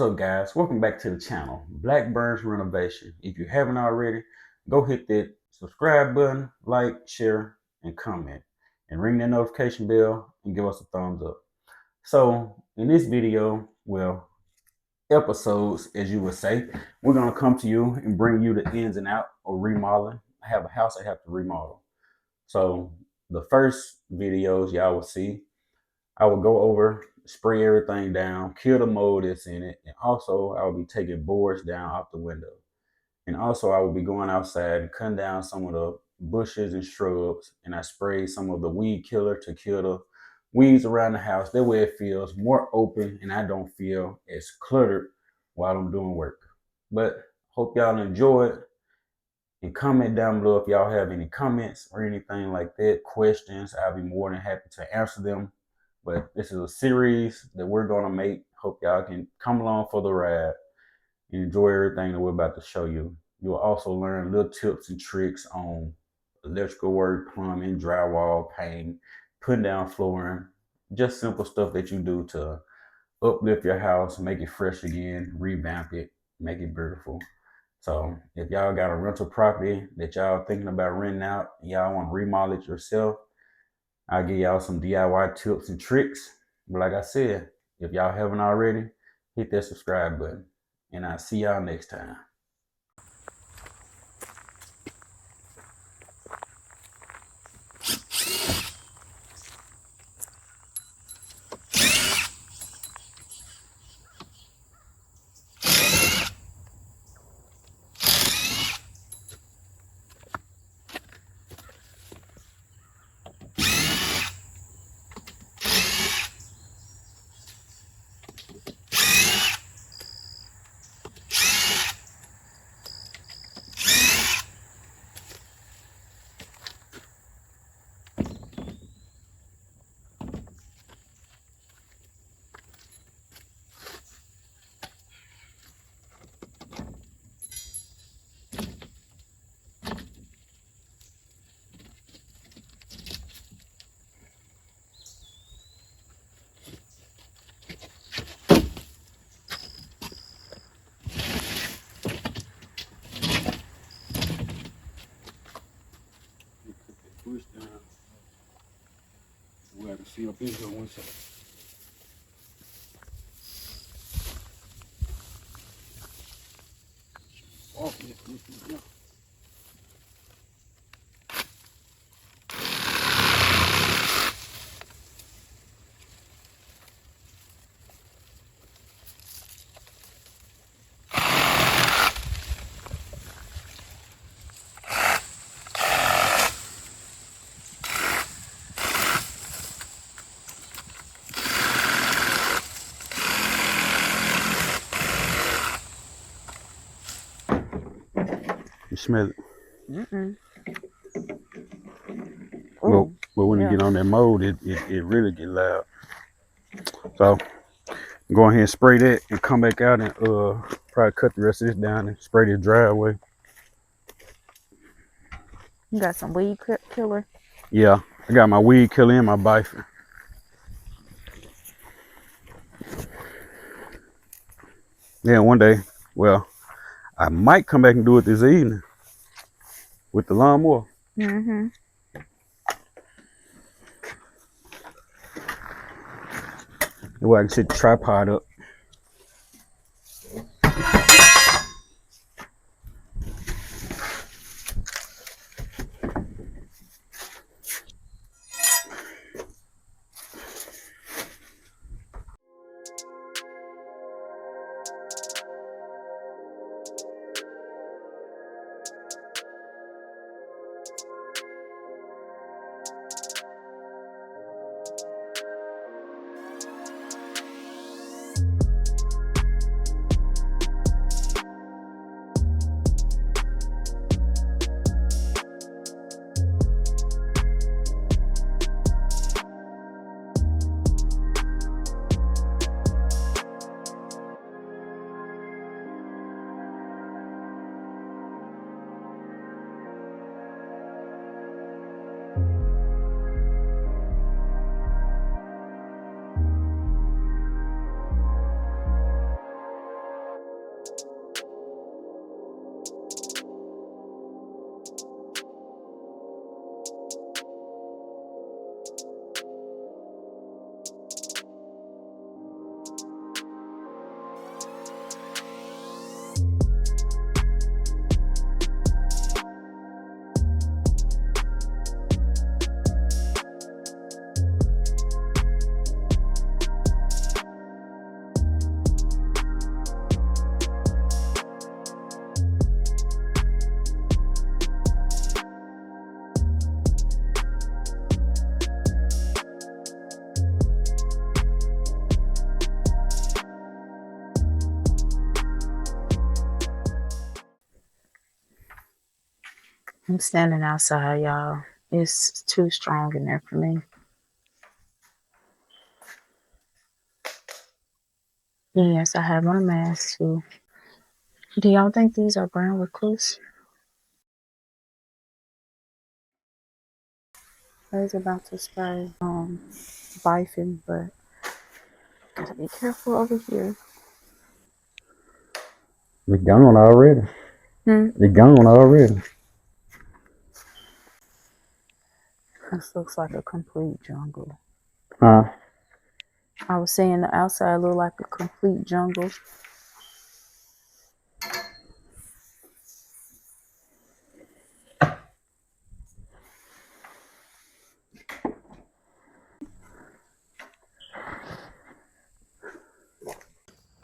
What's up, guys? Welcome back to the channel, Blackburns Renovation. If you haven't already, go hit that subscribe button, like, share, and comment, and ring that notification bell and give us a thumbs up. So, in this video, episodes, as you would say, we're gonna come to you and bring you the ins and out of remodeling. I have a house I have to remodel. So, the first videos y'all will see, I will go over, spray everything down, kill the mold that's in it, and also I will be taking boards down off the window. And also I will be going outside and cutting down some of the bushes and shrubs, and I spray some of the weed killer to kill the weeds around the house. That way it feels more open and I don't feel as cluttered while I'm doing work. But hope y'all enjoy it, and comment down below if y'all have any comments or anything like that, questions. I'll be more than happy to answer them. But this is a series that we're going to make. Hope y'all can come along for the ride and enjoy everything that we're about to show you. You'll also learn little tips and tricks on electrical work, plumbing, drywall, painting, putting down flooring, just simple stuff that you do to uplift your house, make it fresh again, revamp it, make it beautiful. So if y'all got a rental property that y'all thinking about renting out, y'all want to remodel it yourself, I'll give y'all some DIY tips and tricks. But like I said, if y'all haven't already, hit that subscribe button. And I'll see y'all next time. Push down. We have to see up in here one second. Oh, yeah. You smell it? Mm-mm. But when you get on that mold, it really get loud. So go ahead and spray that and come back out and probably cut the rest of this down and spray this driveway. You got some weed killer? Yeah, I got my weed killer and my bifur. Yeah, one day, I might come back and do it this evening with the lawnmower. Mm-hmm. That way I can set the tripod up. I'm standing outside, y'all. It's too strong in there for me. Yes, I have on a mask too. Do y'all think these are brown recluse? I was about to spray bifin, but gotta be careful over here. It's gone already. It's gone already. This looks like a complete jungle. Huh? I was saying the outside look like a complete jungle.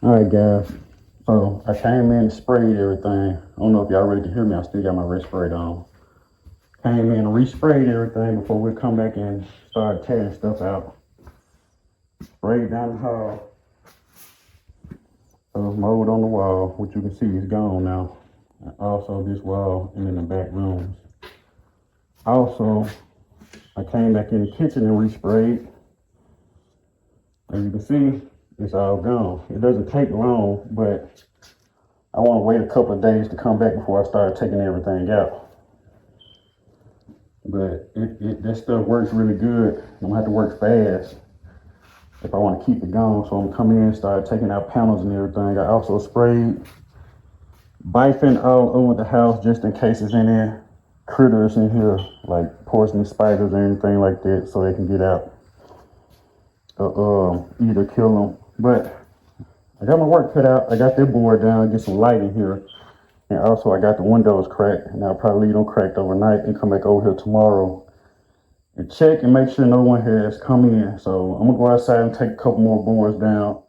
Alright guys. So I came in and sprayed everything. I don't know if y'all really can hear me. I still got my respirator on. Came in and resprayed everything before we come back and start tearing stuff out. Sprayed down the hall. So mold on the wall, which you can see is gone now. And also this wall and in the back rooms. Also, I came back in the kitchen and resprayed. As you can see, it's all gone. It doesn't take long, but I want to wait a couple of days to come back before I start taking everything out. But that stuff works really good. I'm gonna have to work fast if I want to keep it going. So I'm coming in and start taking out panels and everything. I also sprayed bifin all over the house just in case there's any critters in here, like poisonous spiders or anything like that, so they can get out. Either kill them. But I got my work cut out. I got that board down, get some light in here. And also I got the windows cracked, and I'll probably leave them cracked overnight and come back over here tomorrow and check and make sure no one has come in. So I'm gonna go outside and take a couple more boards down.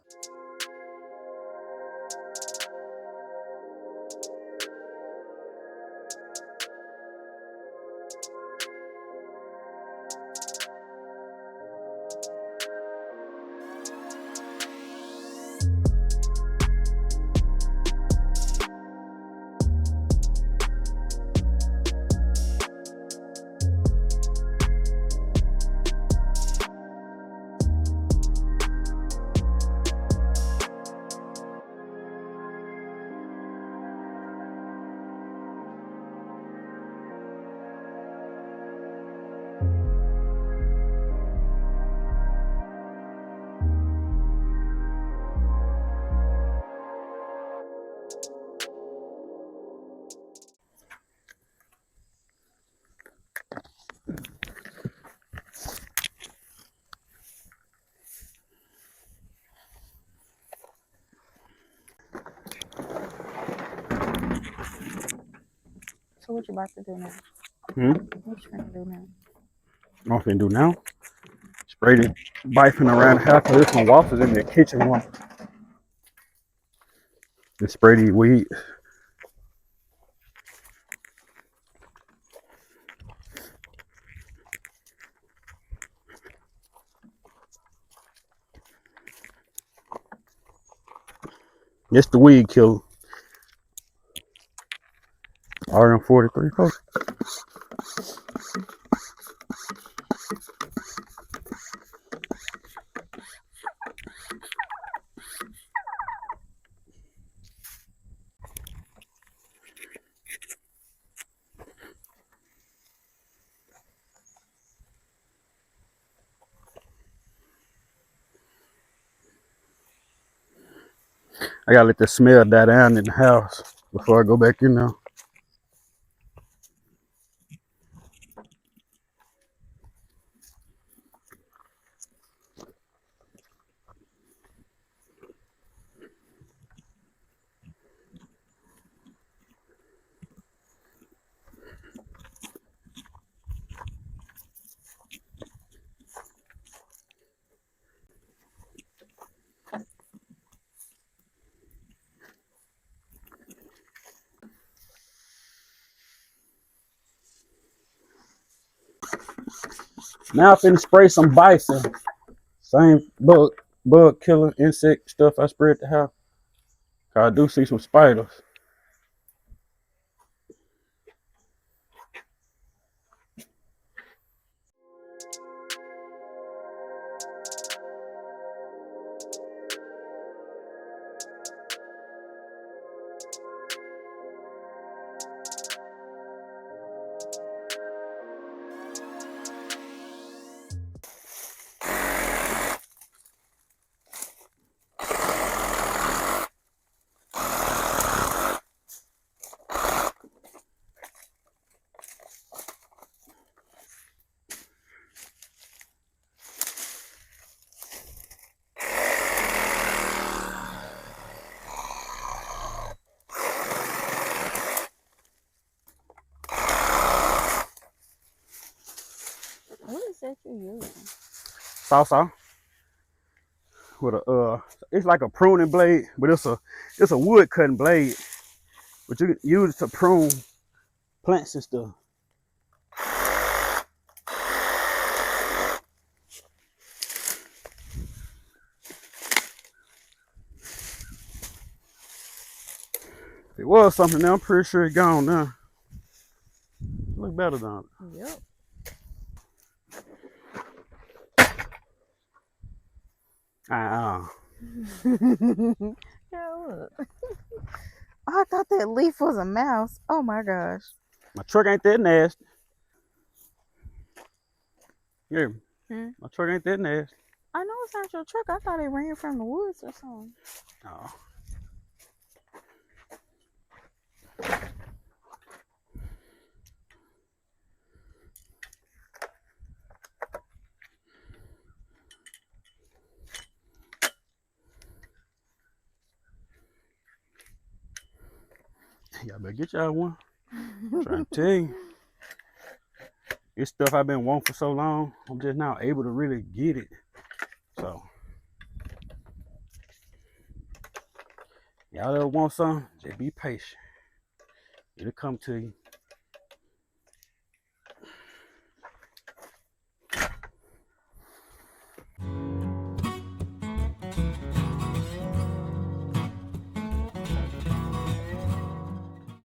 So what you about to do now? What you gonna do now? What I'm finna do now? Spray the bifin around the house. There's some waffles in the kitchen one. And spray these weeds. It's the weed killer. RM43 folks. I gotta let the smell die down in the house before I go back in there. Now I'm finna spray some bison. Same bug killer insect stuff I sprayed at the house. I do see some spiders. saw with a it's like a pruning blade, but it's a wood cutting blade, but you can use it to prune plants and stuff. If it was something now, I'm pretty sure it's gone now. Look better than it. Yep. Yeah, look. I thought that leaf was a mouse. Oh my gosh. My truck ain't that nasty. Yeah, Hmm. my truck ain't that nasty. I know it's not your truck. I thought it ran from the woods or something. Oh. Y'all better get y'all one. I'm trying to tell you. It's stuff I've been wanting for so long. I'm just now able to really get it. So, y'all ever want something? Just be patient. It'll come to you.